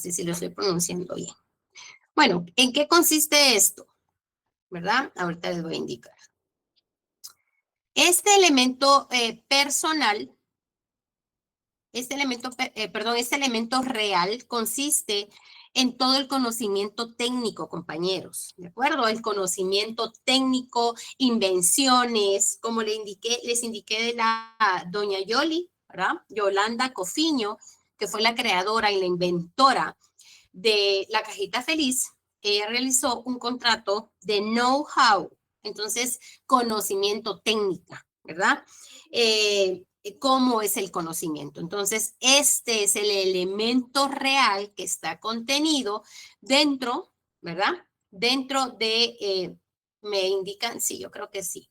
si lo estoy pronunciando bien. Bueno, ¿en qué consiste esto? ¿Verdad? Ahorita les voy a indicar. Este elemento personal, este elemento real consiste en todo el conocimiento técnico, compañeros, ¿de acuerdo? El conocimiento técnico, invenciones, como les indiqué de la doña Yoli, ¿verdad? Yolanda Cofiño, que fue la creadora y la inventora de la cajita feliz. Ella realizó un contrato de know-how, entonces conocimiento técnica, ¿verdad? ¿Cómo es el conocimiento? Entonces, este es el elemento real que está contenido dentro, ¿verdad? Dentro de, me indican, sí, yo creo que sí,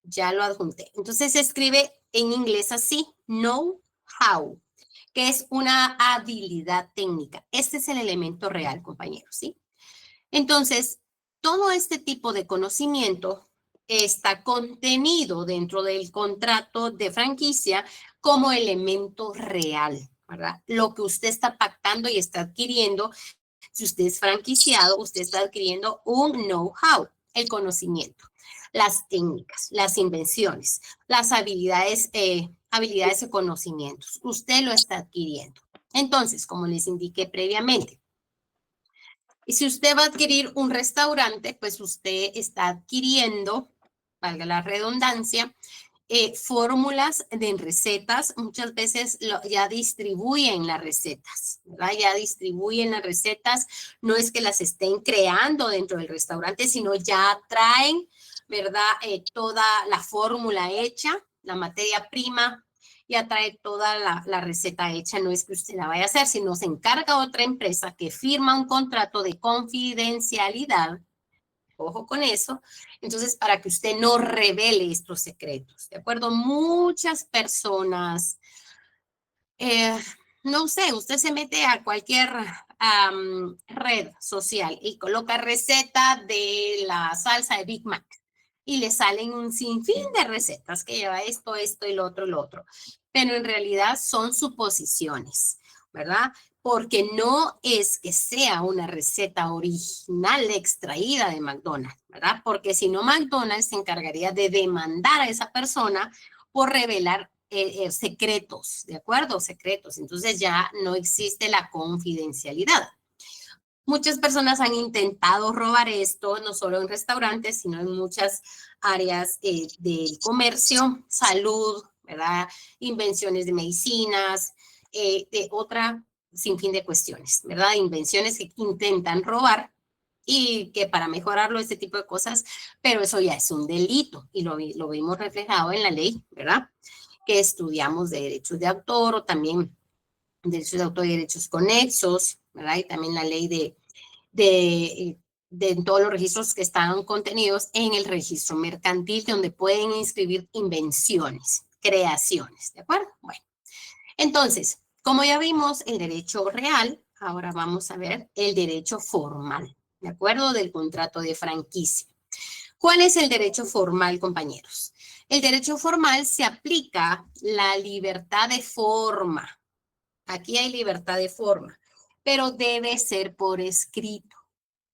ya lo adjunté. Entonces se escribe en inglés así, know-how, que es una habilidad técnica. Este es el elemento real, compañeros, ¿sí? Entonces, todo este tipo de conocimiento está contenido dentro del contrato de franquicia como elemento real, ¿verdad? Lo que usted está pactando y está adquiriendo, si usted es franquiciado, usted está adquiriendo un know-how, el conocimiento, las técnicas, las invenciones, las habilidades y conocimientos. Usted lo está adquiriendo. Entonces, como les indiqué previamente, y si usted va a adquirir un restaurante, pues usted está adquiriendo, valga la redundancia, fórmulas de recetas. Muchas veces ya distribuyen las recetas, ¿verdad? Ya distribuyen las recetas. No es que las estén creando dentro del restaurante, sino ya traen, ¿verdad? Toda la fórmula hecha, la materia prima, ya trae toda la receta hecha. No es que usted la vaya a hacer, sino se encarga otra empresa que firma un contrato de confidencialidad. Ojo con eso. Entonces, para que usted no revele estos secretos, ¿de acuerdo? Muchas personas, eh, no sé, usted se mete a cualquier red social y coloca receta de la salsa de Big Mac y le salen un sinfín de recetas que lleva esto, esto y lo otro. Pero en realidad son suposiciones, ¿verdad? Porque no es que sea una receta original extraída de McDonald's, ¿verdad? Porque si no, McDonald's se encargaría de demandar a esa persona por revelar secretos, ¿de acuerdo? Secretos. Entonces ya no existe la confidencialidad. Muchas personas han intentado robar esto, no solo en restaurantes, sino en muchas áreas del comercio, salud, ¿verdad? Invenciones de medicinas, de otra sinfín de cuestiones, ¿verdad? Invenciones que intentan robar y que para mejorarlo, este tipo de cosas, pero eso ya es un delito y lo vimos reflejado en la ley, ¿verdad? Que estudiamos de derechos de autor o también derechos de autor y derechos conexos, ¿verdad? Y también la ley de todos los registros que están contenidos en el registro mercantil, donde pueden inscribir invenciones, creaciones, ¿de acuerdo? Bueno, entonces, como ya vimos el derecho real, ahora vamos a ver el derecho formal, ¿de acuerdo? Del contrato de franquicia. ¿Cuál es el derecho formal, compañeros? El derecho formal se aplica la libertad de forma. Aquí hay libertad de forma, pero debe ser por escrito.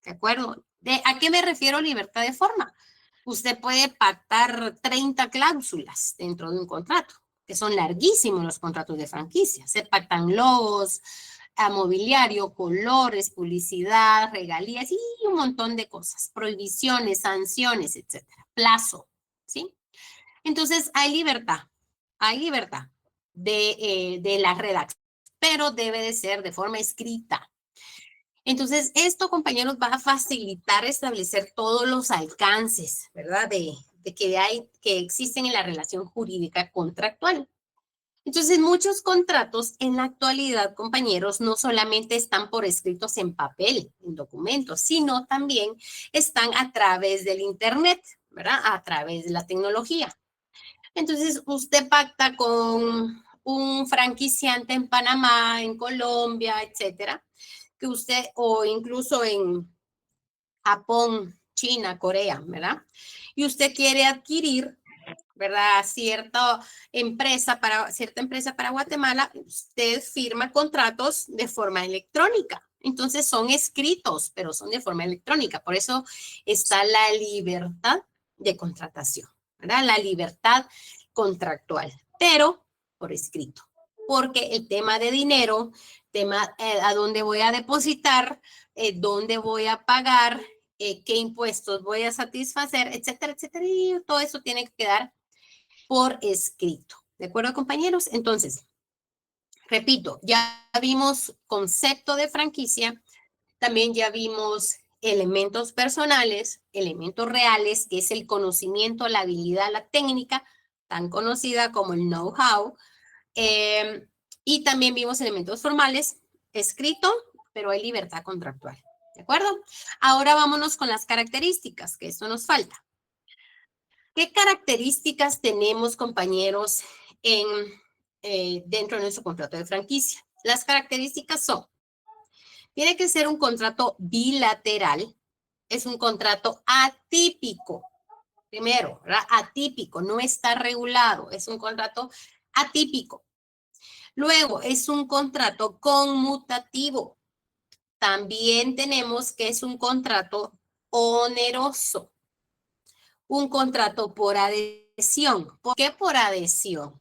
¿De acuerdo? ¿A qué me refiero libertad de forma? Usted puede pactar 30 cláusulas dentro de un contrato, que son larguísimos los contratos de franquicia. Se pactan logos, mobiliario, colores, publicidad, regalías y un montón de cosas, prohibiciones, sanciones, etcétera. Plazo, ¿sí? Entonces hay libertad de la redacción, pero debe de ser de forma escrita. Entonces, esto, compañeros, va a facilitar establecer todos los alcances, ¿verdad? Que existen en la relación jurídica contractual. Entonces, muchos contratos en la actualidad, compañeros, no solamente están por escritos en papel, en documentos, sino también están a través del Internet, ¿verdad? A través de la tecnología. Entonces, usted pacta con un franquiciante en Panamá, en Colombia, etcétera, que usted, o incluso en Japón, China, Corea, ¿verdad? Y usted quiere adquirir ¿verdad? Cierta empresa para Guatemala, usted firma contratos de forma electrónica. Entonces son escritos, pero son de forma electrónica. Por eso está la libertad de contratación, ¿verdad? La libertad contractual, pero por escrito. Porque el tema de dinero, tema a dónde voy a depositar, dónde voy a pagar, qué impuestos voy a satisfacer, etcétera, etcétera. Y todo eso tiene que quedar por escrito. ¿De acuerdo, compañeros? Entonces, repito, ya vimos concepto de franquicia, también ya vimos elementos personales, elementos reales, que es el conocimiento, la habilidad, la técnica, tan conocida como el know-how. Y también vimos elementos formales, escrito, pero hay libertad contractual. ¿De acuerdo? Ahora vámonos con las características, que esto nos falta. ¿Qué características tenemos, compañeros, dentro de nuestro contrato de franquicia? Las características son, tiene que ser un contrato bilateral, es un contrato atípico, primero, ¿verdad? Atípico, no está regulado, es un contrato atípico. Luego, es un contrato conmutativo. También tenemos que es un contrato oneroso. Un contrato por adhesión. ¿Por qué por adhesión?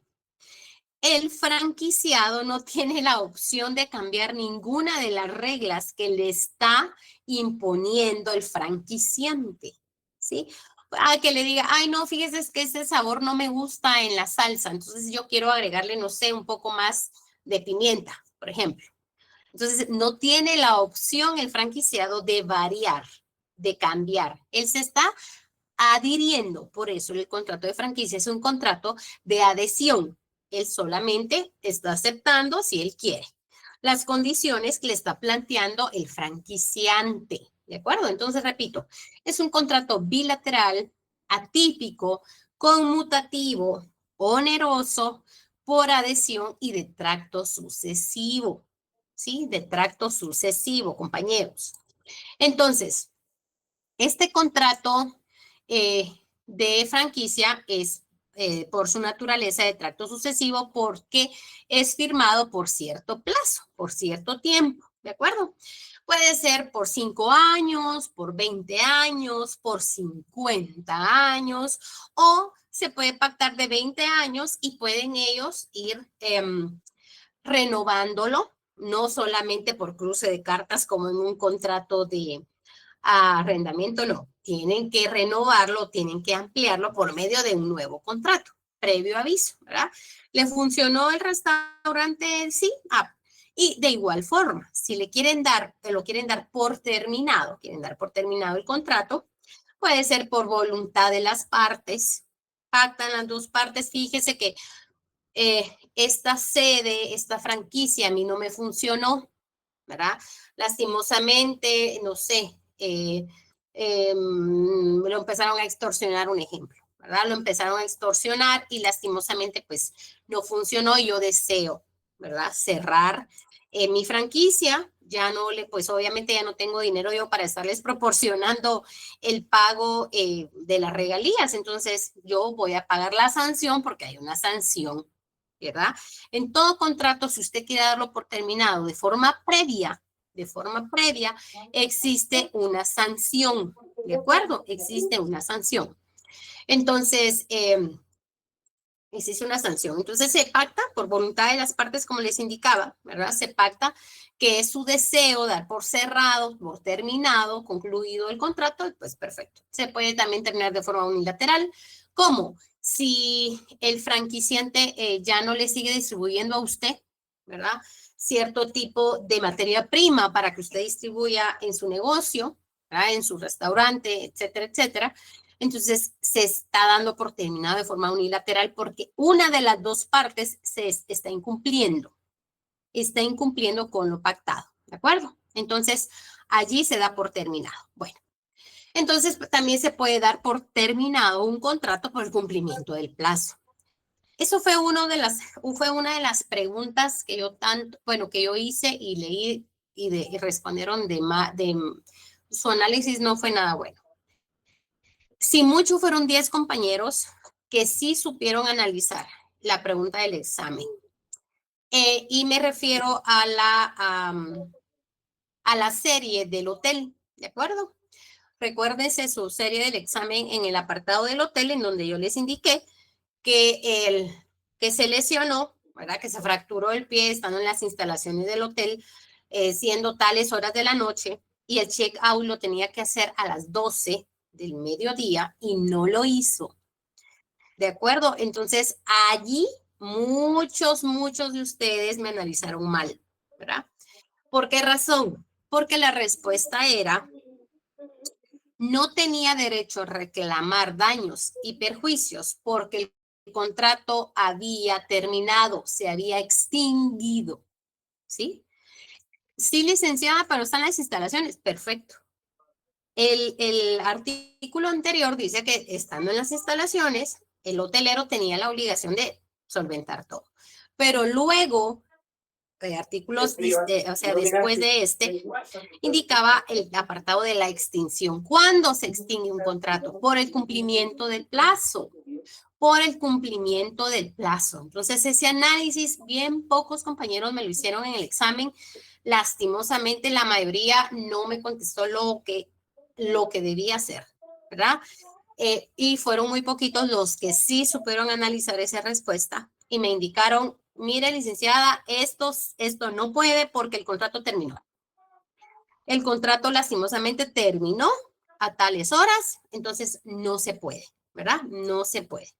El franquiciado no tiene la opción de cambiar ninguna de las reglas que le está imponiendo el franquiciante, ¿sí? A que le diga, ay, no, fíjese es que ese sabor no me gusta en la salsa, entonces yo quiero agregarle, no sé, un poco más de pimienta, por ejemplo. Entonces, no tiene la opción el franquiciado de variar, de cambiar. Él se está adhiriendo, por eso el contrato de franquicia es un contrato de adhesión. Él solamente está aceptando si él quiere las condiciones que le está planteando el franquiciante. ¿De acuerdo? Entonces, repito, es un contrato bilateral, atípico, conmutativo, oneroso, por adhesión y de tracto sucesivo. ¿Sí? De tracto sucesivo, compañeros. Entonces, este contrato de franquicia es por su naturaleza de tracto sucesivo porque es firmado por cierto plazo, por cierto tiempo, ¿de acuerdo? Puede ser por 5 años, por 20 años, por 50 años o se puede pactar de 20 años y pueden ellos ir renovándolo, no solamente por cruce de cartas como en un contrato de arrendamiento, no. Tienen que renovarlo, tienen que ampliarlo por medio de un nuevo contrato, previo aviso, ¿verdad? ¿Le funcionó el restaurante? Sí. Y de igual forma, si le quieren dar, lo quieren dar por terminado, quieren dar por terminado el contrato, puede ser por voluntad de las partes, pactan las dos partes, fíjese que esta sede, esta franquicia a mí no me funcionó, ¿verdad? Lastimosamente, no sé, lo empezaron a extorsionar, un ejemplo, ¿verdad? Lo empezaron a extorsionar y lastimosamente pues no funcionó y yo deseo, ¿verdad? Cerrar mi franquicia, ya no le, pues obviamente ya no tengo dinero yo para estarles proporcionando el pago de las regalías, entonces yo voy a pagar la sanción porque hay una sanción, ¿verdad? En todo contrato, si usted quiere darlo por terminado de forma previa, existe una sanción, ¿de acuerdo? Existe una sanción. Entonces, existe una sanción. Entonces, se pacta por voluntad de las partes, como les indicaba, ¿verdad? Se pacta que es su deseo dar por cerrado, por terminado, concluido el contrato, pues perfecto. Se puede también terminar de forma unilateral. ¿Cómo? Si el franquiciante ya no le sigue distribuyendo a usted, ¿verdad? Cierto tipo de materia prima para que usted distribuya en su negocio, ¿verdad? En su restaurante, etcétera, etcétera. Entonces, se está dando por terminado de forma unilateral porque una de las dos partes se está incumpliendo con lo pactado, ¿de acuerdo? Entonces, allí se da por terminado. Bueno, entonces también se puede dar por terminado un contrato por el cumplimiento del plazo. Eso fue una de las preguntas que yo que yo hice y leí y respondieron su análisis no fue nada bueno. Si mucho fueron 10 compañeros, que sí supieron analizar la pregunta del examen. Y me refiero a la serie del hotel, ¿de acuerdo? Recuérdese su serie del examen en el apartado del hotel, en donde yo les indiqué que el que se lesionó, ¿verdad? Que se fracturó el pie estando en las instalaciones del hotel, siendo tales horas de la noche, y el check-out lo tenía que hacer a las 12 del mediodía y no lo hizo. ¿De acuerdo? Entonces, allí muchos de ustedes me analizaron mal, ¿verdad? ¿Por qué razón? Porque la respuesta era, no tenía derecho a reclamar daños y perjuicios porque el contrato había terminado, se había extinguido, ¿sí? Sí, licenciada, pero están las instalaciones, perfecto. El artículo anterior dice que estando en las instalaciones, el hotelero tenía la obligación de solventar todo. Pero luego, artículos, o sea, después de este, indicaba el apartado de la extinción. ¿Cuándo se extingue un contrato? Por el cumplimiento del plazo. Por el cumplimiento del plazo. Entonces, ese análisis, bien pocos compañeros me lo hicieron en el examen. Lastimosamente, la mayoría no me contestó lo que debía hacer, ¿verdad? Y fueron muy poquitos los que sí supieron analizar esa respuesta y me indicaron, mire, licenciada, esto no puede porque el contrato terminó. El contrato lastimosamente terminó a tales horas, entonces no se puede, ¿verdad? No se puede.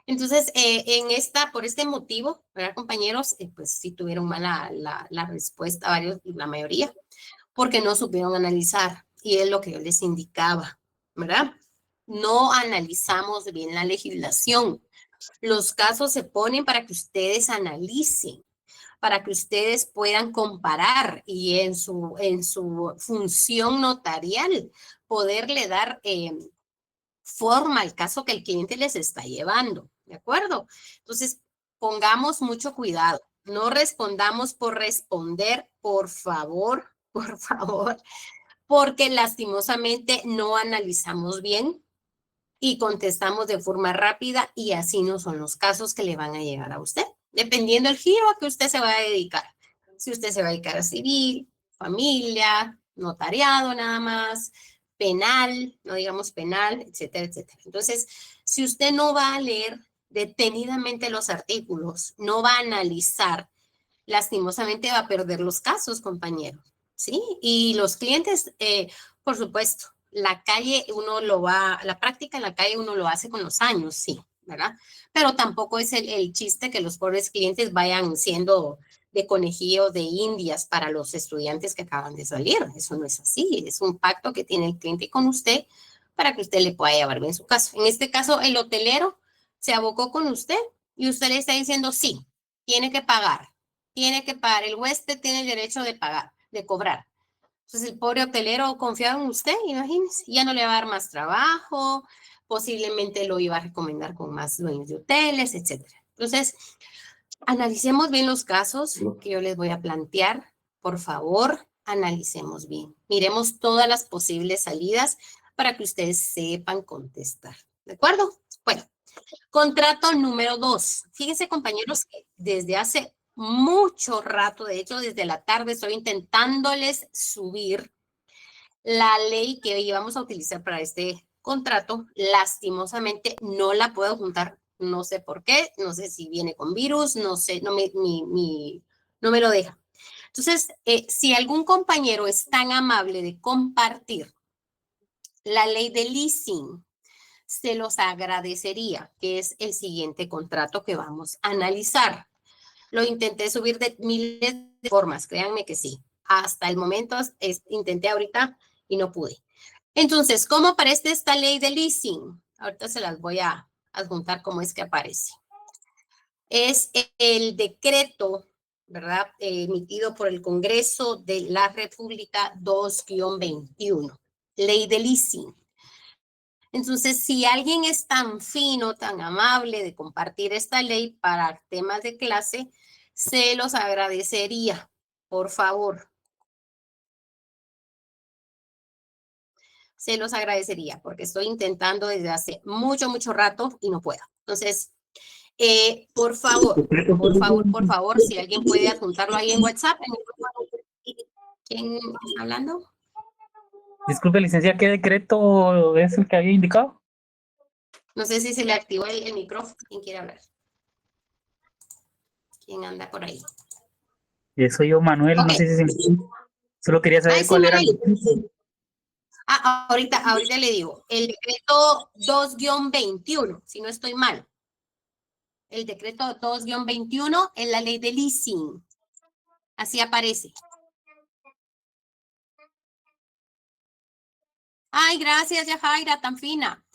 Entonces, por este motivo, ¿verdad, compañeros? Pues sí tuvieron mala la respuesta, la mayoría, porque no supieron analizar, y es lo que yo les indicaba, ¿verdad? No analizamos bien la legislación. Los casos se ponen para que ustedes analicen, para que ustedes puedan comparar y en su función notarial poderle dar forma al caso que el cliente les está llevando, ¿de acuerdo? Entonces, pongamos mucho cuidado. No respondamos por responder, por favor, porque lastimosamente no analizamos bien y contestamos de forma rápida y así no son los casos que le van a llegar a usted, dependiendo del giro a que usted se va a dedicar. Si usted se va a dedicar a civil, familia, notariado nada más, penal, no digamos penal, etcétera, etcétera. Entonces, si usted no va a leer detenidamente los artículos, no va a analizar, lastimosamente va a perder los casos, compañeros, ¿sí? Y los clientes, por supuesto, la calle la práctica en la calle uno lo hace con los años, sí, ¿verdad? Pero tampoco es el chiste que los pobres clientes vayan siendo de conejillos de indias para los estudiantes que acaban de salir. Eso no es así, es un pacto que tiene el cliente con usted para que usted le pueda llevar bien su caso. En este caso, el hotelero se abocó con usted y usted le está diciendo, sí, tiene que pagar, el huésped tiene el derecho de pagar, de cobrar. Entonces el pobre hotelero confiaba en usted, imagínese, ya no le va a dar más trabajo, posiblemente lo iba a recomendar con más dueños de hoteles, etcétera. Entonces, analicemos bien los casos que yo les voy a plantear. Por favor, analicemos bien. Miremos todas las posibles salidas para que ustedes sepan contestar. ¿De acuerdo? Bueno, contrato número 2. Fíjense, compañeros, que desde hace mucho rato, de hecho, desde la tarde estoy intentándoles subir la ley que íbamos a utilizar para este contrato. Lastimosamente no la puedo juntar, no sé por qué, no sé si viene con virus, no sé, no me lo deja. Entonces, si algún compañero es tan amable de compartir la ley de leasing, se los agradecería, que es el siguiente contrato que vamos a analizar. Lo intenté subir de miles de formas, créanme que sí. Hasta el momento intenté ahorita y no pude. Entonces, ¿cómo aparece esta ley de leasing? Ahorita se las voy a adjuntar cómo es que aparece. Es el decreto, ¿verdad? Emitido por el Congreso de la República 2-21, ley de leasing. Entonces, si alguien es tan fino, tan amable de compartir esta ley para temas de clase, se los agradecería, por favor. Se los agradecería porque estoy intentando desde hace mucho rato y no puedo. Entonces, por favor, si alguien puede adjuntarlo ahí en WhatsApp. ¿Quién está hablando? Disculpe, licenciada, ¿qué decreto es el que había indicado? No sé si se le activó el micrófono. ¿Quién quiere hablar? ¿Quién anda por ahí? Soy yo, Manuel, no Ok. sé si solo quería Ay, saber sí, cuál era. Manuel. Ahorita le digo. El decreto 2-21, si no estoy mal. El decreto 2-21 es la ley de leasing. Así aparece. Ay, gracias, Yajaira, tan fina.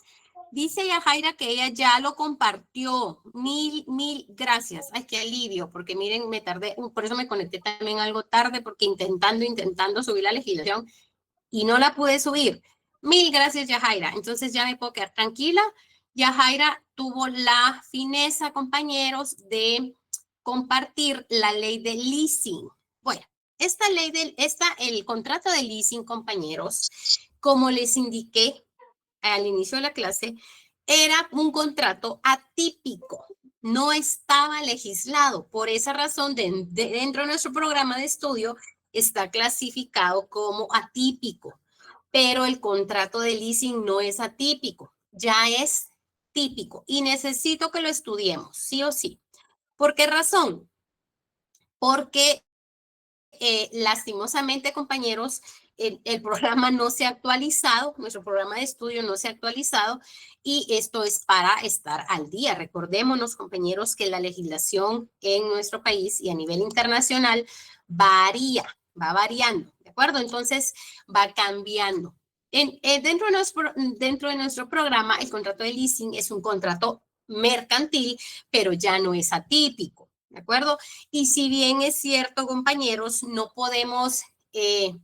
Dice Yajaira que ella ya lo compartió. Mil gracias. Ay, qué alivio, porque miren, me tardé, por eso me conecté también algo tarde, porque intentando subir la legislación y no la pude subir. Mil gracias, Yajaira. Entonces ya me puedo quedar tranquila. Yajaira tuvo la fineza, compañeros, de compartir la ley de leasing. Bueno, el contrato de leasing, compañeros, como les indiqué al inicio de la clase, era un contrato atípico, no estaba legislado. Por esa razón, dentro de nuestro programa de estudio está clasificado como atípico, pero el contrato de leasing no es atípico, ya es típico y necesito que lo estudiemos, sí o sí. ¿Por qué razón? Porque lastimosamente, compañeros, el programa no se ha actualizado, nuestro programa de estudio no se ha actualizado y esto es para estar al día. Recordémonos, compañeros, que la legislación en nuestro país y a nivel internacional va variando, ¿de acuerdo? Entonces, va cambiando. Dentro de nuestro programa, el contrato de leasing es un contrato mercantil, pero ya no es atípico, ¿de acuerdo? Y si bien es cierto, compañeros, no podemos, ¿qué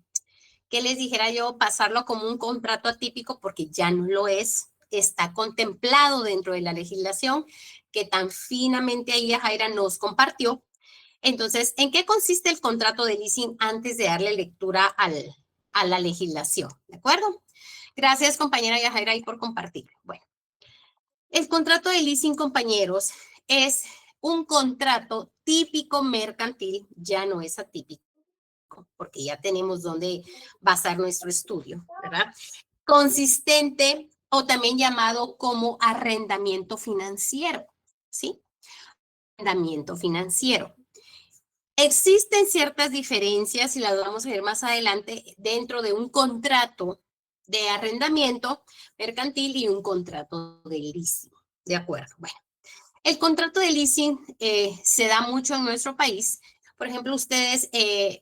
les dijera yo? Pasarlo como un contrato atípico porque ya no lo es. Está contemplado dentro de la legislación que tan finamente ahí Jaira nos compartió. Entonces, ¿en qué consiste el contrato de leasing antes de darle lectura a la legislación? ¿De acuerdo? Gracias, compañera Yajaira, por compartir. Bueno, el contrato de leasing, compañeros, es un contrato típico mercantil, ya no es atípico, porque ya tenemos dónde basar nuestro estudio, ¿verdad? Consistente o también llamado como arrendamiento financiero, ¿sí? Arrendamiento financiero. Existen ciertas diferencias, y las vamos a ver más adelante, dentro de un contrato de arrendamiento mercantil y un contrato de leasing. De acuerdo. Bueno, el contrato de leasing se da mucho en nuestro país. Por ejemplo, ustedes,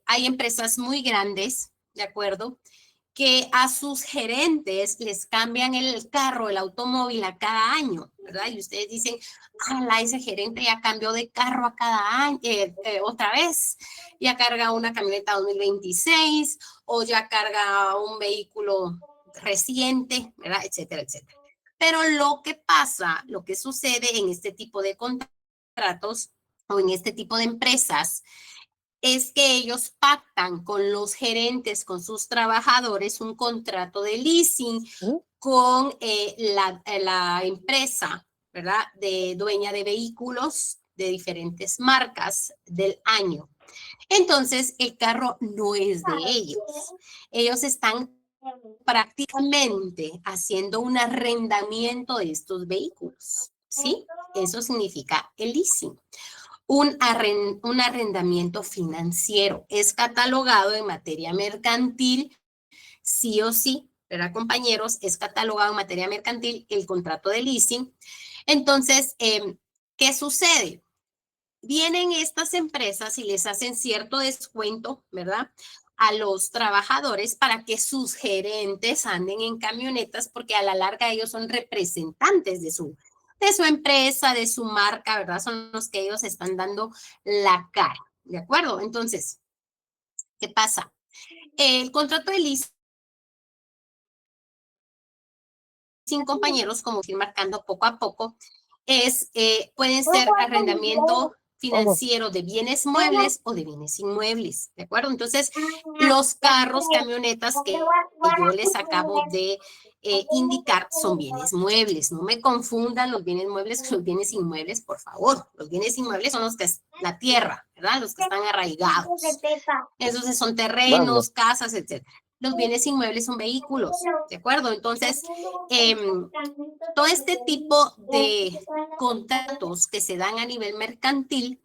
hay empresas muy grandes, ¿de acuerdo?, que a sus gerentes les cambian el carro, el automóvil a cada año, ¿verdad? Y ustedes dicen, ese gerente ya cambió de carro a cada año, otra vez, ya carga una camioneta 2026 o ya carga un vehículo reciente, ¿verdad? Etcétera, etcétera. Pero lo que pasa, lo que sucede en este tipo de contratos o en este tipo de empresas es que ellos pactan con los gerentes, con sus trabajadores, un contrato de leasing con la empresa, ¿verdad?, de dueña de vehículos de diferentes marcas del año. Entonces, el carro no es de ellos. Ellos están prácticamente haciendo un arrendamiento de estos vehículos, ¿sí? Eso significa el leasing. Un arrendamiento financiero es catalogado en materia mercantil, sí o sí, ¿verdad, compañeros? Es catalogado en materia mercantil el contrato de leasing. Entonces, ¿qué sucede? Vienen estas empresas y les hacen cierto descuento, ¿verdad?, a los trabajadores para que sus gerentes anden en camionetas, porque a la larga ellos son representantes de su empresa, de su marca, ¿verdad? Son los que ellos están dando la cara, ¿de acuerdo? Entonces, ¿qué pasa? El contrato de leasing, compañeros, como ir marcando poco a poco, pueden ser arrendamiento financiero de bienes muebles o de bienes inmuebles, ¿de acuerdo? Entonces, los carros, camionetas que yo les acabo de indicar son bienes muebles. No me confundan los bienes muebles con los bienes inmuebles, por favor. Los bienes inmuebles son los que es la tierra, ¿verdad? Los que están arraigados. Esos son terrenos, casas, etc. Los bienes inmuebles son vehículos, ¿de acuerdo? Entonces, todo este tipo de contratos que se dan a nivel mercantil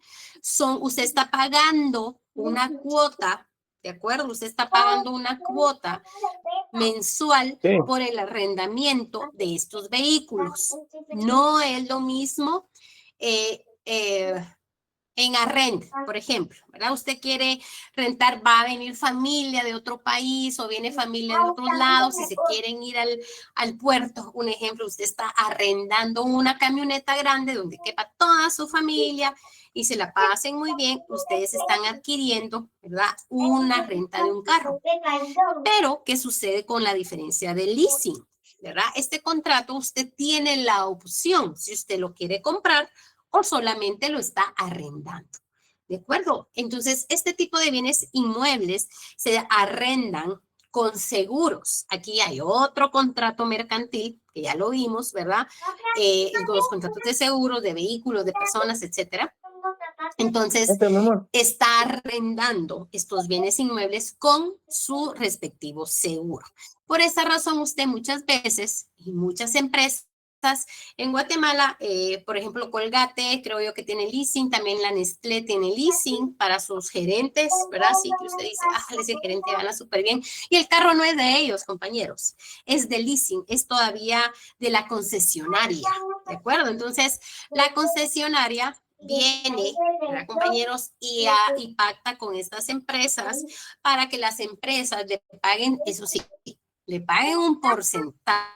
usted está pagando una cuota, ¿de acuerdo? Usted está pagando una cuota mensual por el arrendamiento de estos vehículos. No es lo mismo en arrend, por ejemplo, ¿verdad? Usted quiere rentar, va a venir familia de otro país o viene familia de otros lados y se quieren ir al puerto. Un ejemplo, usted está arrendando una camioneta grande donde quepa toda su familia y se la pasen muy bien. Ustedes están adquiriendo, ¿verdad? Una renta de un carro. Pero, ¿qué sucede con la diferencia del leasing? ¿Verdad? Este contrato usted tiene la opción, si usted lo quiere comprar, o solamente lo está arrendando. ¿De acuerdo? Entonces, este tipo de bienes inmuebles se arrendan con seguros. Aquí hay otro contrato mercantil, que ya lo vimos, ¿verdad? Los contratos de seguros, de vehículos, de personas, etcétera. Entonces, está arrendando estos bienes inmuebles con su respectivo seguro. Por esta razón, usted muchas veces y muchas empresas en Guatemala, por ejemplo, Colgate, creo yo que tiene leasing, también la Nestlé tiene leasing para sus gerentes, ¿verdad? Sí, que usted dice, ese gerente gana súper bien. Y el carro no es de ellos, compañeros, es de leasing, es todavía de la concesionaria, ¿de acuerdo? Entonces, la concesionaria viene, ¿verdad, compañeros? Y pacta con estas empresas para que las empresas le paguen, eso sí, le paguen un porcentaje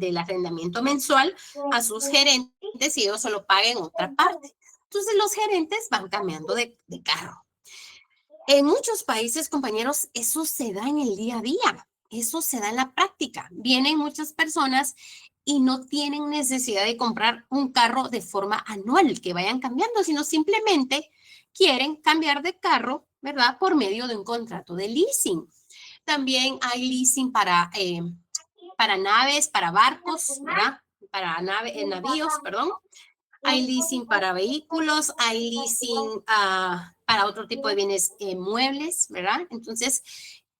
del arrendamiento mensual a sus gerentes y ellos solo paguen otra parte. Entonces los gerentes van cambiando de carro. En muchos países, compañeros, eso se da en el día a día, eso se da en la práctica. Vienen muchas personas y no tienen necesidad de comprar un carro de forma anual, que vayan cambiando, sino simplemente quieren cambiar de carro, ¿verdad? Por medio de un contrato de leasing. También hay leasing para naves, para barcos, ¿verdad? Para navíos, perdón. Hay leasing para vehículos, hay leasing para otro tipo de bienes muebles, ¿verdad? Entonces,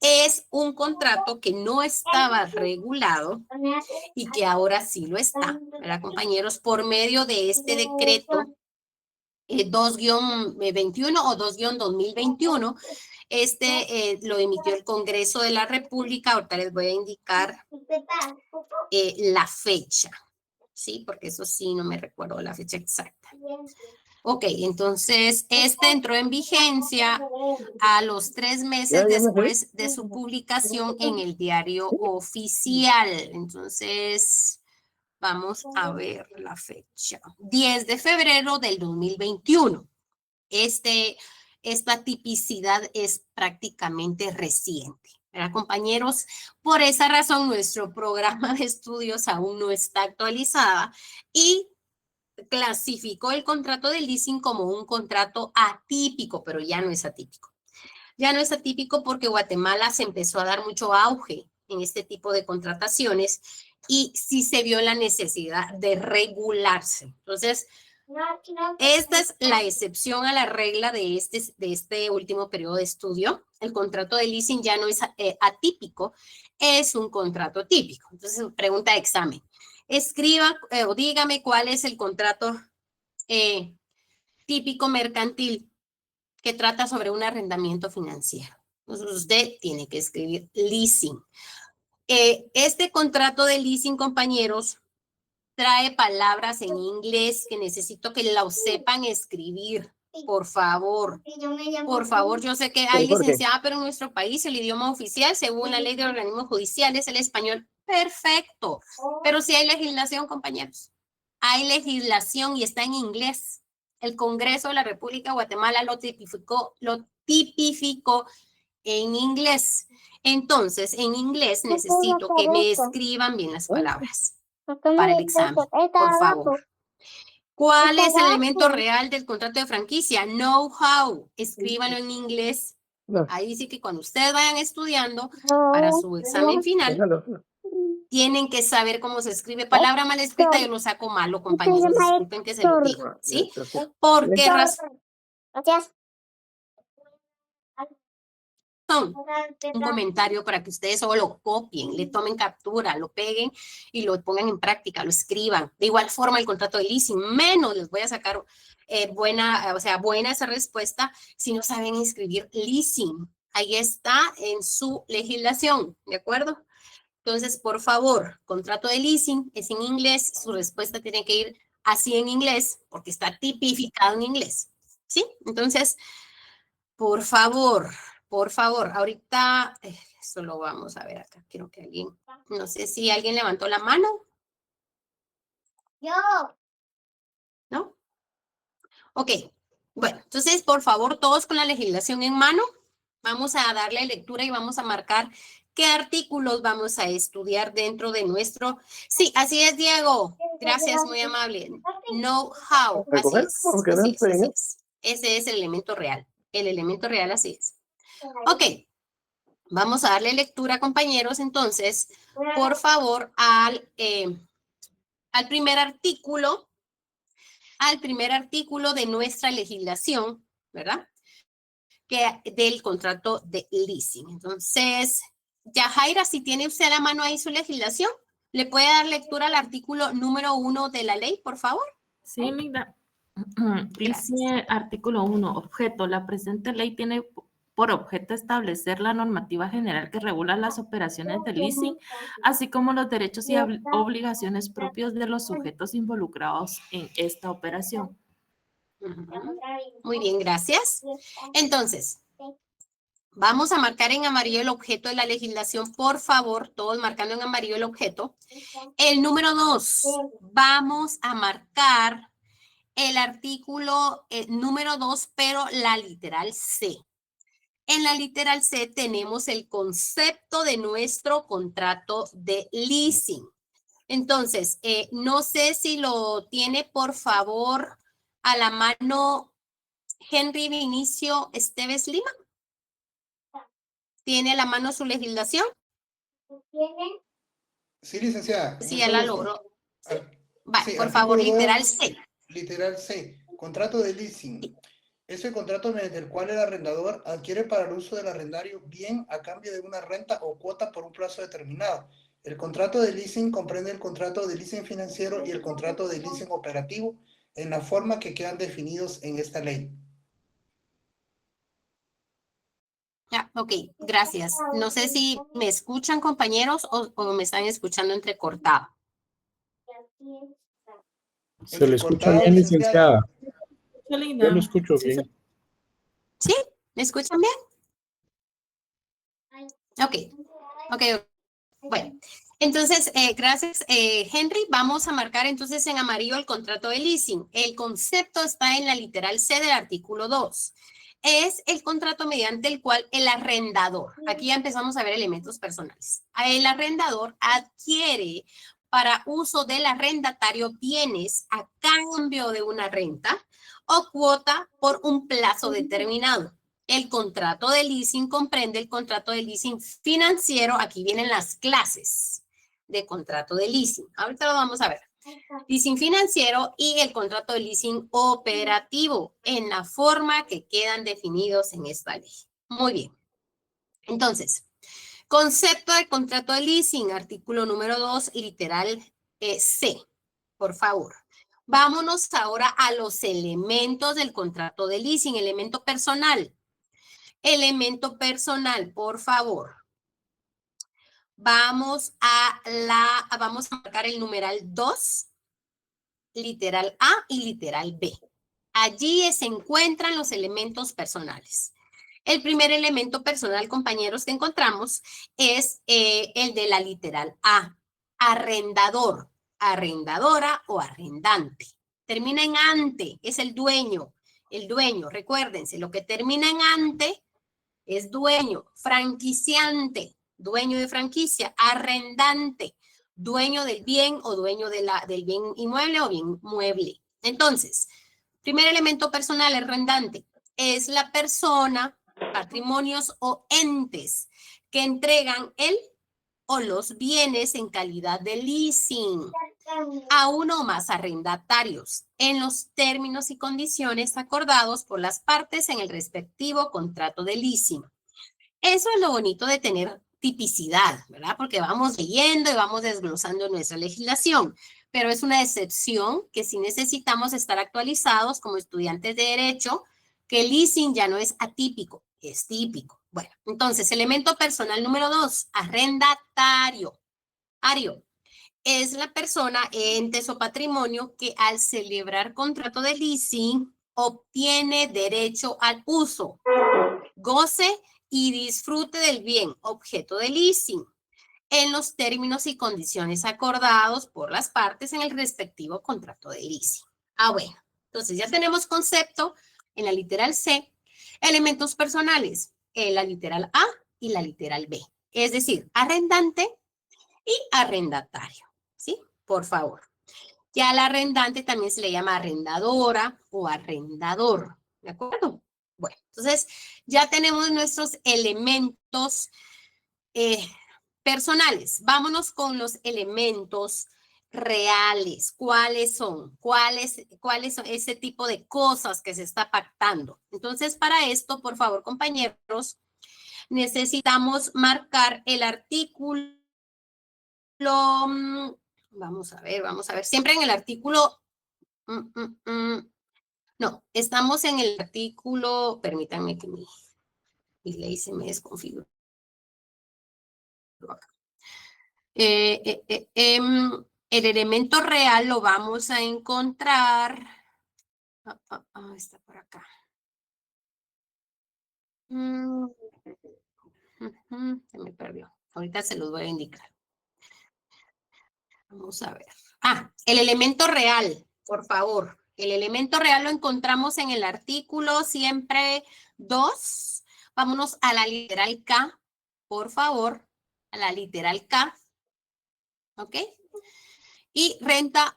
es un contrato que no estaba regulado y que ahora sí lo está, ¿verdad, compañeros? Por medio de este decreto 2-21 o 2-2021, lo emitió el Congreso de la República. Ahorita les voy a indicar la fecha, ¿sí? Porque eso sí, no me recuerdo la fecha exacta. Ok, entonces entró en vigencia a los 3 meses después de su publicación en el diario oficial. Entonces, vamos a ver la fecha. 10 de febrero del 2021. Esta tipicidad es prácticamente reciente, ¿verdad, compañeros? Por esa razón, nuestro programa de estudios aún no está actualizada y clasificó el contrato de leasing como un contrato atípico, pero ya no es atípico. Ya no es atípico porque Guatemala se empezó a dar mucho auge en este tipo de contrataciones y sí se vio la necesidad de regularse. Entonces, esta es la excepción a la regla de este último periodo de estudio. El contrato de leasing ya no es atípico, es un contrato típico. Entonces, pregunta de examen. Escriba o dígame cuál es el contrato típico mercantil que trata sobre un arrendamiento financiero. Entonces, usted tiene que escribir leasing. Este contrato de leasing, compañeros, trae palabras en inglés que necesito que lo sepan escribir, por favor. Por favor, yo sé que hay licenciada, pero en nuestro país el idioma oficial, según la ley de organismos judiciales, es el español. Perfecto. Pero si hay legislación, compañeros. Hay legislación y está en inglés. El Congreso de la República de Guatemala lo tipificó en inglés. Entonces, en inglés necesito que me escriban bien las palabras para el examen, por favor. ¿Cuál es el elemento real del contrato de franquicia? Know-how. Escríbanlo en inglés. Ahí sí que cuando ustedes vayan estudiando para su examen final, tienen que saber cómo se escribe. Palabra mal escrita yo lo saco malo, compañeros. Disculpen que se lo diga, ¿sí? ¿Por qué razón? Un comentario para que ustedes solo lo copien, le tomen captura, lo peguen y lo pongan en práctica, lo escriban. De igual forma, el contrato de leasing, menos les voy a sacar buena esa respuesta si no saben escribir leasing. Ahí está en su legislación, ¿de acuerdo? Entonces, por favor, contrato de leasing es en inglés, su respuesta tiene que ir así en inglés, porque está tipificado en inglés, ¿sí? Entonces, por favor, ahorita, esto lo vamos a ver acá, quiero que alguien, no sé si alguien levantó la mano. Yo. ¿No? Ok, bueno, entonces, por favor, todos con la legislación en mano, vamos a darle lectura y vamos a marcar qué artículos vamos a estudiar dentro de nuestro... Sí, así es, Diego. Gracias, muy amable. Know-how, así es, así es. Ese es el elemento real. El elemento real así es. Ok, vamos a darle lectura, compañeros, entonces, por favor, al primer artículo de nuestra legislación, ¿verdad? Del contrato de leasing. Entonces, Yajaira, si tiene usted a la mano ahí su legislación, ¿le puede dar lectura al artículo número 1 de la ley, por favor? Sí, mira. Dice artículo 1, objeto. La presente ley tiene por objeto establecer la normativa general que regula las operaciones de leasing, así como los derechos y obligaciones propios de los sujetos involucrados en esta operación. Muy bien, gracias. Entonces, vamos a marcar en amarillo el objeto de la legislación, por favor, todos marcando en amarillo el objeto. El número 2, vamos a marcar el artículo número 2, pero la literal C. En la literal C tenemos el concepto de nuestro contrato de leasing. Entonces, no sé si lo tiene, por favor, a la mano Henry Vinicio Esteves Lima. ¿Tiene a la mano su legislación? Sí, licenciada. Sí, ya la logró. Vale, Sí, por favor, artículo literal 2, C. Literal C. Contrato de leasing. Es el contrato mediante el cual el arrendador adquiere para el uso del arrendario bien a cambio de una renta o cuota por un plazo determinado. El contrato de leasing comprende el contrato de leasing financiero y el contrato de leasing operativo en la forma que quedan definidos en esta ley. Ya, ok, gracias. No sé si me escuchan, compañeros, o me están escuchando entrecortado. Se le escucha Entrecortado, bien, licenciada. Qué linda. Yo lo escucho Sí, bien. ¿Sí? ¿Me escuchan bien? Ok. Bueno, entonces, gracias, Henry. Vamos a marcar entonces en amarillo el contrato de leasing. El concepto está en la literal C del artículo 2. Es el contrato mediante el cual el arrendador, aquí ya empezamos a ver elementos personales, el arrendador adquiere para uso del arrendatario bienes a cambio de una renta o cuota por un plazo determinado. El contrato de leasing comprende el contrato de leasing financiero. Aquí vienen las clases de contrato de leasing. Ahorita lo vamos a ver. Leasing financiero y el contrato de leasing operativo en la forma que quedan definidos en esta ley. Muy bien. Entonces, concepto de contrato de leasing, artículo número 2, literal C, por favor. Vámonos ahora a los elementos del contrato de leasing, elemento personal. Elemento personal, por favor. Vamos a marcar el numeral 2, literal A y literal B. Allí se encuentran los elementos personales. El primer elemento personal, compañeros, que encontramos es el de la literal A. Arrendador, arrendadora o arrendante. Termina en ante, es el dueño. El dueño, recuérdense, lo que termina en ante es dueño, franquiciante, dueño de franquicia, arrendante, dueño del bien o dueño del bien inmueble o bien mueble. Entonces, primer elemento personal, arrendante, es la persona, patrimonios o entes que entregan el o los bienes en calidad de leasing a uno o más arrendatarios en los términos y condiciones acordados por las partes en el respectivo contrato de leasing. Eso es lo bonito de tener tipicidad, ¿verdad? Porque vamos leyendo y vamos desglosando nuestra legislación, pero es una excepción que sí necesitamos estar actualizados como estudiantes de derecho, que el leasing ya no es atípico, es típico. Bueno, entonces, elemento personal número 2, arrendatario. Ario es la persona, entes o patrimonio que al celebrar contrato de leasing obtiene derecho al uso, goce y disfrute del bien objeto de leasing en los términos y condiciones acordados por las partes en el respectivo contrato de leasing. Bueno, entonces ya tenemos concepto en la literal C, elementos personales en la literal A y la literal B, es decir, arrendante y arrendatario, ¿sí? Por favor. Ya al arrendante también se le llama arrendadora o arrendador, ¿de acuerdo? Bueno, entonces ya tenemos nuestros elementos personales. Vámonos con los elementos reales. ¿Cuáles son? ¿Cuáles son ese tipo de cosas que se está pactando? Entonces, para esto, por favor, compañeros, necesitamos marcar el artículo. Vamos a ver. Siempre en el artículo. No, estamos en el artículo. Permítanme que mi ley se me desconfiguró. El elemento real lo vamos a encontrar. Está por acá. Se me perdió. Ahorita se los voy a indicar. Vamos a ver. El elemento real, por favor. El elemento real lo encontramos en el artículo siempre 2. Vámonos a la literal K, por favor. A la literal K. ¿Ok? Y renta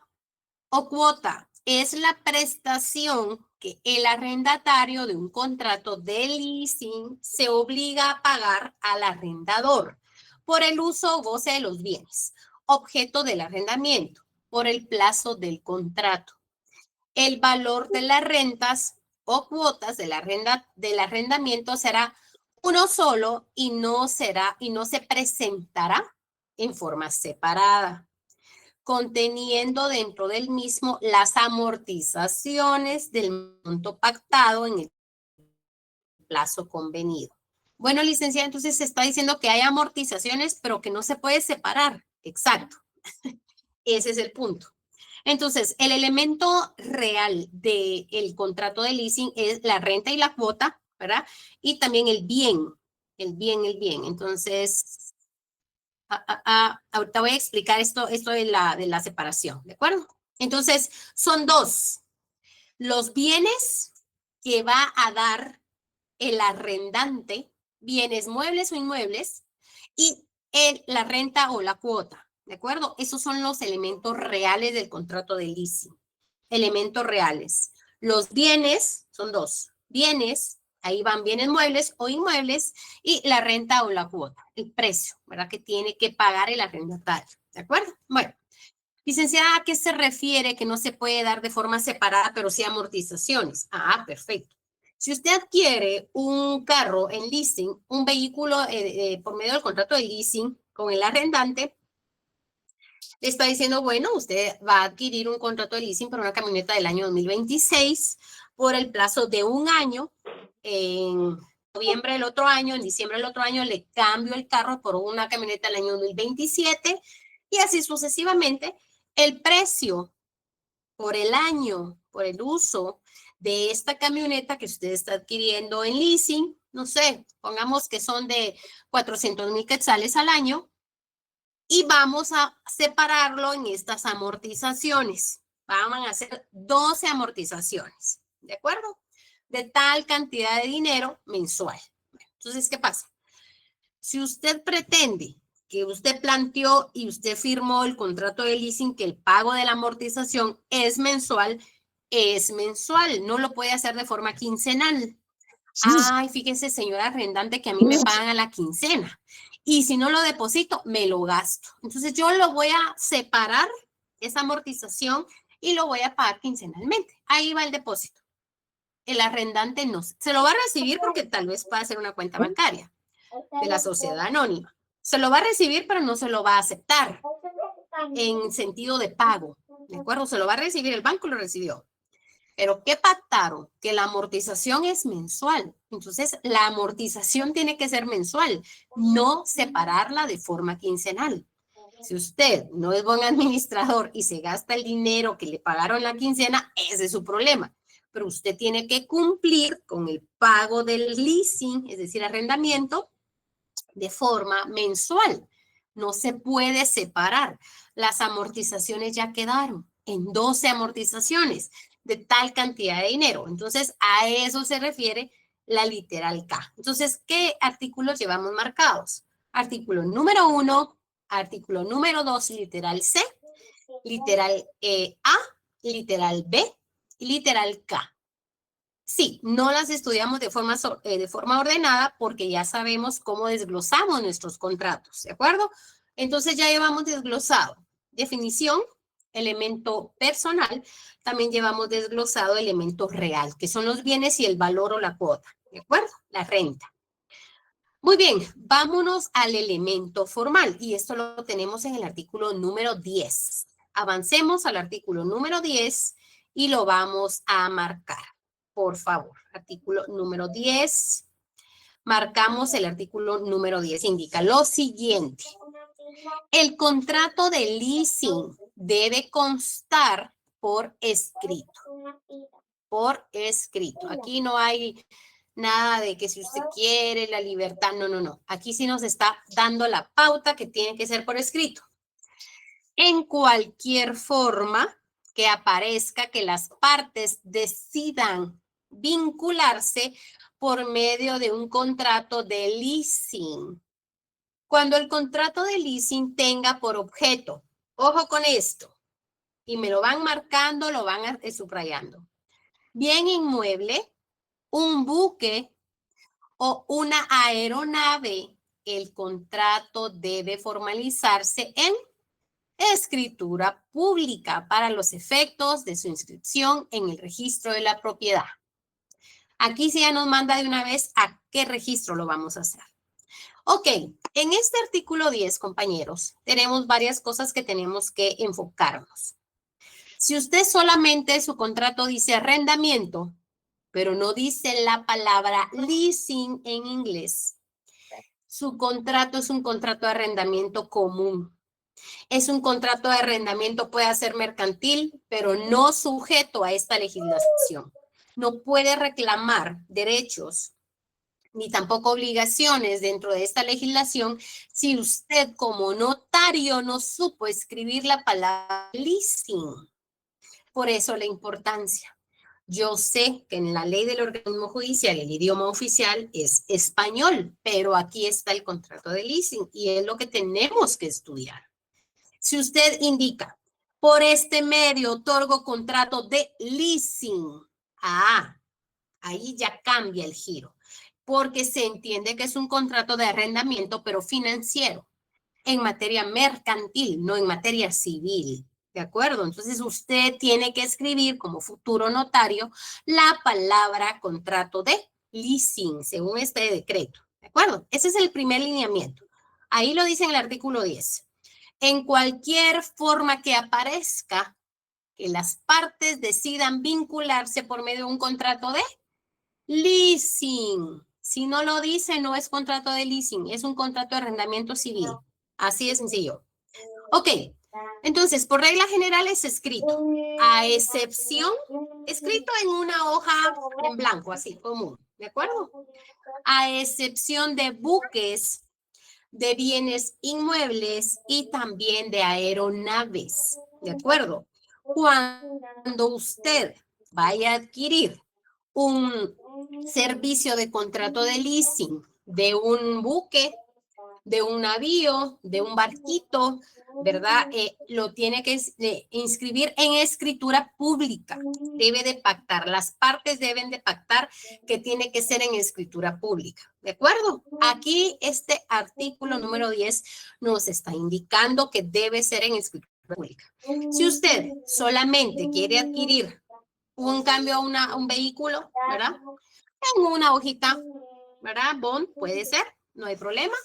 o cuota es la prestación que el arrendatario de un contrato de leasing se obliga a pagar al arrendador por el uso o goce de los bienes, objeto del arrendamiento, por el plazo del contrato. El valor de las rentas o cuotas del arrendamiento será uno solo y no se presentará en forma separada, conteniendo dentro del mismo las amortizaciones del monto pactado en el plazo convenido. Bueno, licenciada, entonces se está diciendo que hay amortizaciones, pero que no se puede separar. Exacto. Ese es el punto. Entonces, el elemento real del contrato de leasing es la renta y la cuota, ¿verdad? Y también el bien. Entonces, ahorita voy a explicar esto de la separación, ¿de acuerdo? Entonces, son dos. Los bienes que va a dar el arrendante, bienes muebles o inmuebles, y la renta o la cuota, ¿de acuerdo? Esos son los elementos reales del contrato de leasing. Elementos reales. Los bienes son dos. Bienes, ahí van bienes muebles o inmuebles, y la renta o la cuota, el precio, ¿verdad? Que tiene que pagar el arrendatario, ¿de acuerdo? Bueno, licenciada, ¿a qué se refiere que no se puede dar de forma separada, pero sí amortizaciones? Perfecto. Si usted adquiere un carro en leasing, un vehículo por medio del contrato de leasing con el arrendante, le está diciendo, bueno, usted va a adquirir un contrato de leasing para una camioneta del año 2026 por el plazo de un año. En noviembre del otro año, en diciembre del otro año, le cambio el carro por una camioneta del año 2027 y así sucesivamente. El precio por el año, por el uso de esta camioneta que usted está adquiriendo en leasing, no sé, pongamos que son de 400,000 quetzales al año, y vamos a separarlo en estas amortizaciones. Vamos a hacer 12 amortizaciones, ¿de acuerdo? De tal cantidad de dinero mensual. Entonces, ¿qué pasa? Si usted pretende que usted planteó y usted firmó el contrato de leasing que el pago de la amortización es mensual, es mensual, no lo puede hacer de forma quincenal. Ay, fíjese, señora arrendante, que a mí me pagan a la quincena. Y si no lo deposito, me lo gasto. Entonces yo lo voy a separar, esa amortización, y lo voy a pagar quincenalmente. Ahí va el depósito. El arrendante no se lo va a recibir porque tal vez pueda ser una cuenta bancaria de la sociedad anónima. Se lo va a recibir, pero no se lo va a aceptar en sentido de pago. ¿De acuerdo? Se lo va a recibir, el banco lo recibió. Pero ¿qué pactaron? Que la amortización es mensual. Entonces, la amortización tiene que ser mensual, no separarla de forma quincenal. Si usted no es buen administrador y se gasta el dinero que le pagaron la quincena, ese es su problema. Pero usted tiene que cumplir con el pago del leasing, es decir, arrendamiento, de forma mensual. No se puede separar. Las amortizaciones ya quedaron en 12 amortizaciones de tal cantidad de dinero. Entonces, a eso se refiere la literal K. Entonces, ¿qué artículos llevamos marcados? Artículo número 1, artículo número 2, literal C, literal A, literal B y literal K. Sí, no las estudiamos de forma ordenada porque ya sabemos cómo desglosamos nuestros contratos, ¿de acuerdo? Entonces ya llevamos desglosado definición, elemento personal, también llevamos desglosado elemento real, que son los bienes y el valor o la cuota, ¿de acuerdo? La renta. Muy bien, vámonos al elemento formal y esto lo tenemos en el artículo número 10. Avancemos al artículo número 10 y lo vamos a marcar. Por favor, artículo número 10. Marcamos el artículo número 10. Indica lo siguiente. El contrato de leasing debe constar por escrito. Por escrito. Aquí no hay nada de que si usted quiere la libertad. No, no, no. Aquí sí nos está dando la pauta que tiene que ser por escrito. En cualquier forma que aparezca que las partes decidan vincularse por medio de un contrato de leasing. Cuando el contrato de leasing tenga por objeto, ojo con esto, y me lo van marcando, lo van subrayando, bien inmueble, un buque o una aeronave, el contrato debe formalizarse en escritura pública para los efectos de su inscripción en el registro de la propiedad. Aquí sí ya nos manda de una vez a qué registro lo vamos a hacer. Ok, en este artículo 10, compañeros, tenemos varias cosas que tenemos que enfocarnos. Si usted solamente su contrato dice arrendamiento, pero no dice la palabra leasing en inglés, su contrato es un contrato de arrendamiento común. Es un contrato de arrendamiento, puede ser mercantil, pero no sujeto a esta legislación. No puede reclamar derechos ni tampoco obligaciones dentro de esta legislación si usted como notario no supo escribir la palabra leasing. Por eso la importancia. Yo sé que en la ley del organismo judicial el idioma oficial es español, pero aquí está el contrato de leasing y es lo que tenemos que estudiar. Si usted indica, por este medio otorgo contrato de leasing, ahí ya cambia el giro, porque se entiende que es un contrato de arrendamiento, pero financiero, en materia mercantil, no en materia civil. ¿De acuerdo? Entonces usted tiene que escribir como futuro notario la palabra contrato de leasing, según este decreto. ¿De acuerdo? Ese es el primer lineamiento. Ahí lo dice en el artículo 10. En cualquier forma que aparezca que las partes decidan vincularse por medio de un contrato de leasing. Si no lo dice, no es contrato de leasing, es un contrato de arrendamiento civil. Así de sencillo. Ok, entonces, por regla general es escrito, a excepción, escrito en una hoja en blanco, así, común, ¿de acuerdo? A excepción de buques, de bienes inmuebles y también de aeronaves, ¿de acuerdo? Cuando usted vaya a adquirir un servicio de contrato de leasing de un buque, de un navío, de un barquito, ¿verdad? Lo tiene que inscribir en escritura pública. Debe de pactar, las partes deben de pactar que tiene que ser en escritura pública, ¿de acuerdo? Aquí este artículo número 10 nos está indicando que debe ser en escritura pública. Si usted solamente quiere adquirir un cambio a un vehículo, ¿verdad? En una hojita, ¿verdad? Bond puede ser, no hay problema.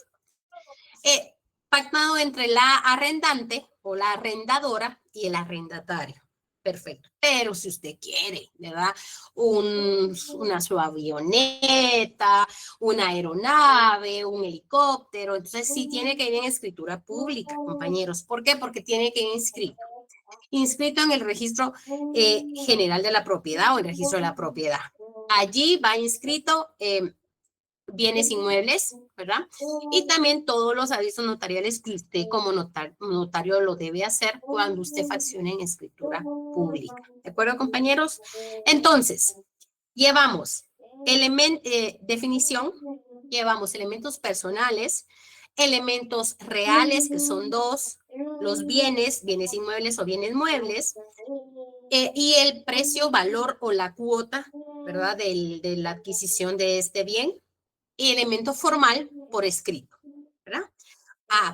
Pactado entre la arrendante o la arrendadora y el arrendatario. Perfecto. Pero si usted quiere, ¿verdad? Una su avioneta, una aeronave, un helicóptero, entonces sí tiene que ir en escritura pública, compañeros. ¿Por qué? Porque tiene que ir inscrito en el registro general de la propiedad o el registro de la propiedad. Allí va inscrito bienes inmuebles, ¿verdad? Y también todos los avisos notariales que usted como notario lo debe hacer cuando usted faccione en escritura pública. ¿De acuerdo, compañeros? Entonces, llevamos definición, llevamos elementos personales, elementos reales, que son 2, los bienes inmuebles o bienes muebles, y el precio, valor o la cuota, ¿verdad? De la adquisición de este bien. Y elemento formal por escrito, ¿verdad?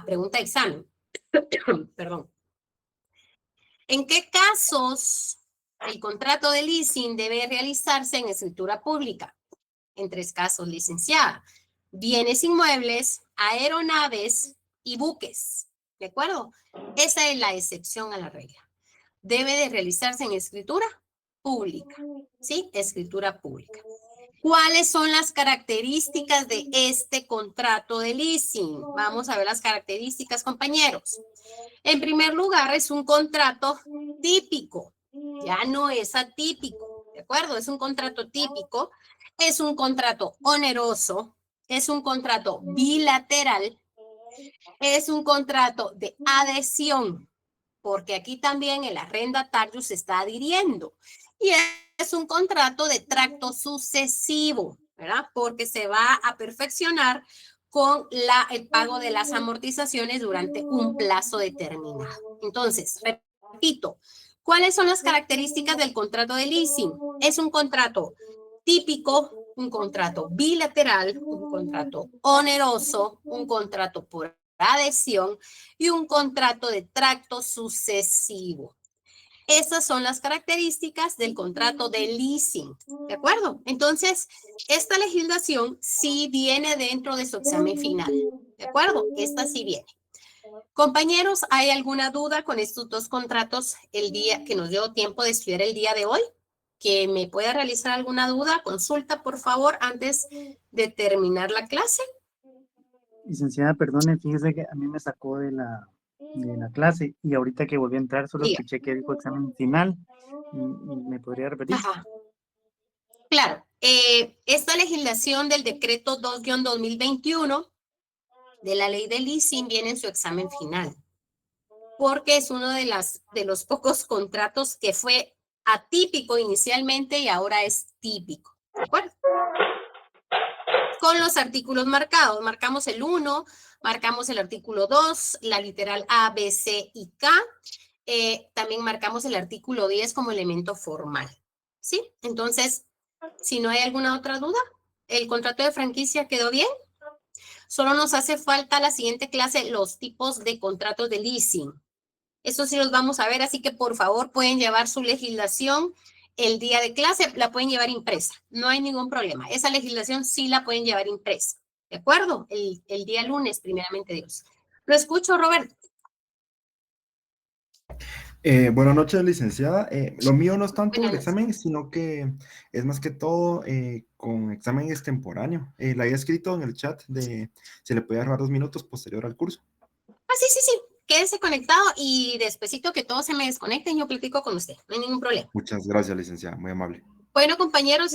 Pregunta de examen. Perdón. ¿En qué casos el contrato de leasing debe realizarse en escritura pública? En 3 casos, licenciada. Bienes inmuebles, aeronaves y buques. ¿De acuerdo? Esa es la excepción a la regla. Debe de realizarse en escritura pública. ¿Sí? Escritura pública. ¿Cuáles son las características de este contrato de leasing? Vamos a ver las características, compañeros. En primer lugar, es un contrato típico. Ya no es atípico, ¿de acuerdo? Es un contrato típico, es un contrato oneroso, es un contrato bilateral, es un contrato de adhesión, porque aquí también el arrendatario se está adhiriendo. Y es un contrato de tracto sucesivo, ¿verdad? Porque se va a perfeccionar con el pago de las amortizaciones durante un plazo determinado. Entonces, repito, ¿cuáles son las características del contrato de leasing? Es un contrato típico, un contrato bilateral, un contrato oneroso, un contrato por adhesión y un contrato de tracto sucesivo. Esas son las características del contrato de leasing, ¿de acuerdo? Entonces, esta legislación sí viene dentro de su examen final, ¿de acuerdo? Esta sí viene. Compañeros, ¿hay alguna duda con estos 2 contratos el día que nos dio tiempo de estudiar el día de hoy? ¿Que me pueda realizar alguna duda? Consulta, por favor, antes de terminar la clase. Licenciada, perdone, fíjese que a mí me sacó de la clase y ahorita que volví a entrar solo Diga. escuché que dijo examen final. ¿Me podría repetir? Ajá. Claro, esta legislación del decreto 2-2021 de la ley de leasing viene en su examen final, porque es uno de los pocos contratos que fue atípico inicialmente y ahora es típico, ¿de acuerdo? Con los artículos marcados, marcamos el 1, marcamos el artículo 2, la literal A, B, C y K, también marcamos el artículo 10 como elemento formal, ¿sí? Entonces, si no hay alguna otra duda, ¿el contrato de franquicia quedó bien? Solo nos hace falta la siguiente clase, los tipos de contratos de leasing. Eso sí los vamos a ver, así que por favor pueden llevar su legislación el día de clase, la pueden llevar impresa, no hay ningún problema. Esa legislación sí la pueden llevar impresa, ¿de acuerdo? El día lunes, primeramente Dios. Lo escucho, Roberto. Buenas noches, licenciada. Lo mío no es tanto Buenas el noches. examen, sino que es más que todo con examen extemporáneo. La había escrito en el chat de si le podía robar 2 minutos posterior al curso. Sí. Quédese conectado y despacito que todos se me desconecten, yo platico con usted. No hay ningún problema. Muchas gracias, licenciada. Muy amable. Bueno, compañeros,